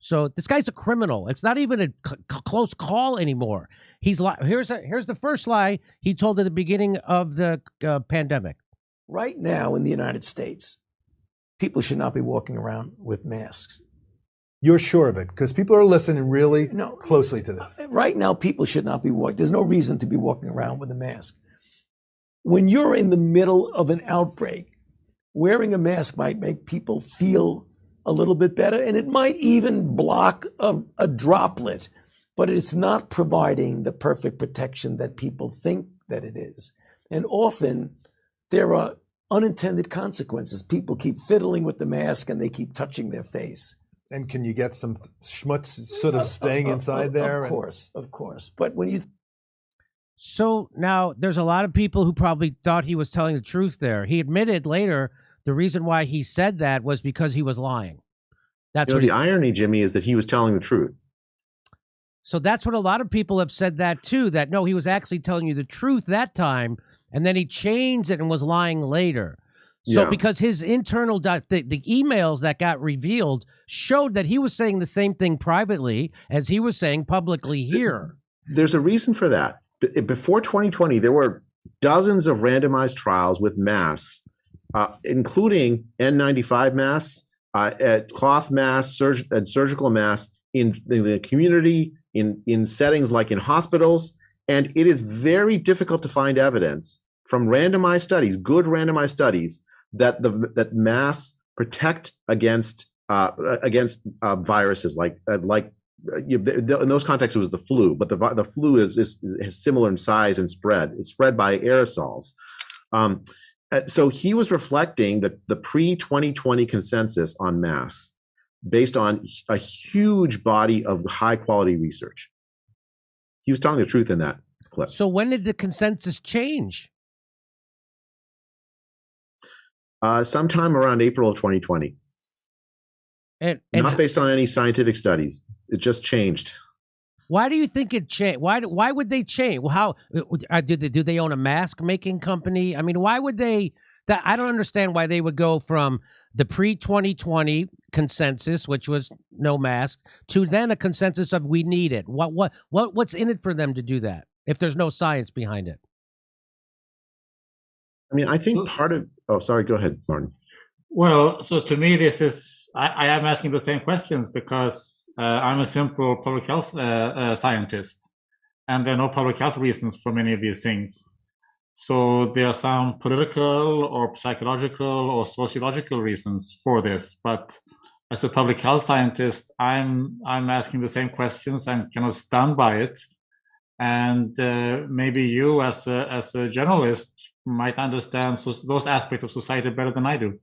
So this guy's a criminal. It's not even a close call anymore. Here's the first lie he told at the beginning of the pandemic. Right now in the United States, people should not be walking around with masks. You're sure of it? Because people are listening really closely to this. Right now, people should not be walking. There's no reason to be walking around with a mask. When you're in the middle of an outbreak, wearing a mask might make people feel a little bit better, and it might even block a droplet, but it's not providing the perfect protection that people think that it is. And often there are unintended consequences. People keep fiddling with the mask and they keep touching their face. And can you get some schmutz sort of staying inside there? Of course. But when you... So now there's a lot of people who probably thought he was telling the truth there. He admitted later the reason why he said that was because he was lying. That's what the irony, Jimmy, is that he was telling the truth. So that's what a lot of people have said that too, that no, he was actually telling you the truth that time, and then he changed it and was lying later. So because his internal, the emails that got revealed showed that he was saying the same thing privately as he was saying publicly here. There's a reason for that. Before 2020, there were dozens of randomized trials with masks, including N95 masks, cloth masks, and surgical masks in the community, in settings like in hospitals. And it is very difficult to find evidence from randomized studies, good randomized studies, that masks protect against viruses in those contexts it was the flu, but the flu is similar in size and spread. It's spread by aerosols. So he was reflecting the pre-2020 consensus on masks based on a huge body of high quality research. He was telling the truth in that clip. So when did the consensus change? Sometime around April of 2020. And not based on any scientific studies. It just changed. Why do you think it changed? Why would they change? Well, how do they own a mask making company? I mean, why would they? I don't understand why they would go from the pre-2020 consensus, which was no mask, to then a consensus of we need it. What's in it for them to do that if there's no science behind it? I mean, I think part of... Oh, sorry. Go ahead, Martin. Well, so to me, this is... I am asking the same questions because I'm a simple public health scientist, and there are no public health reasons for many of these things. So there are some political or psychological or sociological reasons for this. But as a public health scientist, I'm asking the same questions. I'm kind of stunned by it. And maybe you, as a journalist, might understand those aspects of society better than I do.